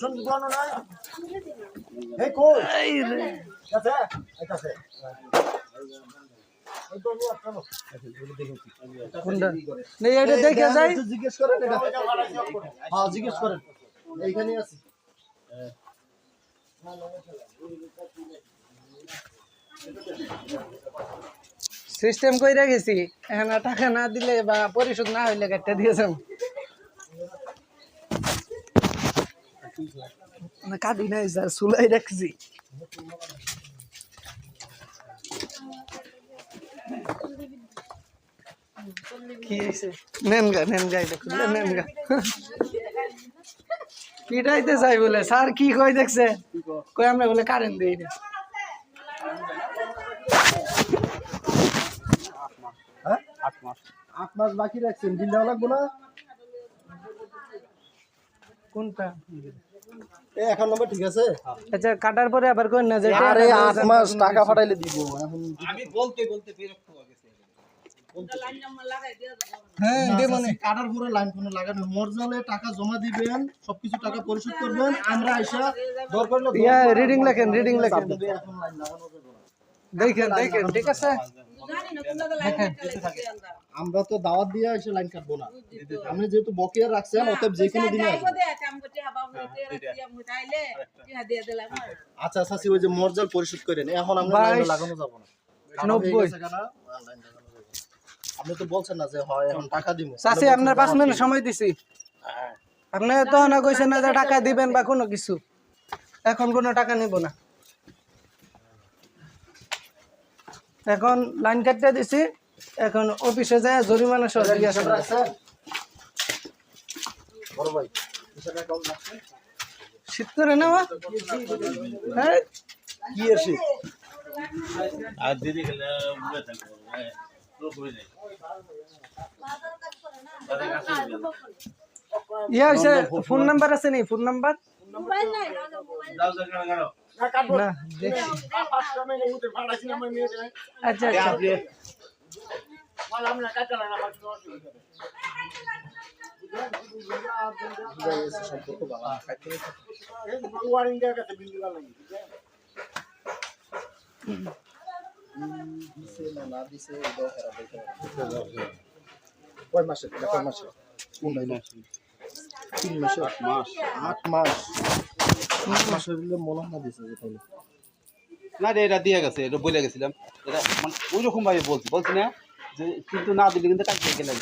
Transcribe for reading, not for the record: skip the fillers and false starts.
সঞ্জীব নাই এই কই আছে আছে কোনটা নেই এটা দেখে যাই জিজ্ঞেস করেন এটা হ্যাঁ জিজ্ঞেস করেন এইখানেই আছে সিস্টেম কইরা গেছি এখন টাকা না দিলে বা পরিশোধ না হইলে কাটটা দিয়েছেন না কাটি নাই স্যার সুলাই রাখছি কি হইছে নেন গা এটা খুলে নেন গা পিটাইতে চাই বলে স্যার কি কই দেখছে কই আমরা বলে কারেন্ট দেই না হ্যাঁ 8 মাস বাকি রাখছেন বিল দেওয়া লাগবে না কোনটা এই অ্যাকাউন্ট নাম্বার ঠিক আছে আচ্ছা কাটার পরে আবার কই না যে আরে 8 মাস টাকা পাঠাইলে দিব এখন আমি বলতে বিরক্ত হয়ে গেছি হ্যাঁ দেবনে কাটার পুরো লাইন কোন লাগানো মরজালে টাকা জমা দিবেন সবকিছু টাকা পরিশোধ করবেন আমরা আইসা দরকার হলে ইয়া রিডিং লেখেন এখন লাইন লাগানো যাবে না দেখেন ঠিক আছে আমরা তো দাওয়াত দিয়ে এসে লাইন কাটবো না আপনি যেহেতু বকেয়া রাখছেন অতএব যে কোনো দিনে আচ্ছা আচ্ছা ওই যে মরজাল পরিশোধ করেন এখন আমরা লাইন লাগানো যাব না 90 আপনি তো বলছেন না যে হয় এখন টাকা দিব চাচি আপনার 5 মিনিট সময় দিছি আপনি তো না কইছেন না যে টাকা দিবেন বা কোনো কিছু এখন কোনো টাকা নিব না এখন লাইন কাটতে দিছি এখন অফিসে যায় জরিমানা সহ দিয়ে আসেন বড় ভাই কিসের অ্যাকাউন্ট রাখছেন শীত করে নেওয়া হ্যাঁ কি আছে আর দিদি গেলে বুঝে থাকবো লোক হয়ে যায় ইয়া হইছে ফোন নাম্বার আছে নি ফোন নাম্বার মোবাইল নাই যাও গাড়ো না দেখি আচ্ছা আচ্ছা সম্পর্ক বাবা কয় মাসে কয় মাসে কোন মাসে 3 মাসে 8 মাস হইলে মনে না দিছে যে তাহলে না রে এটা দিয়ে গেছে এটা বলে গেছিলাম এটা মানে ওই রকম ভাবে বলছি না যে কিন্তু না দিলে কিন্তু টাকা গেলাম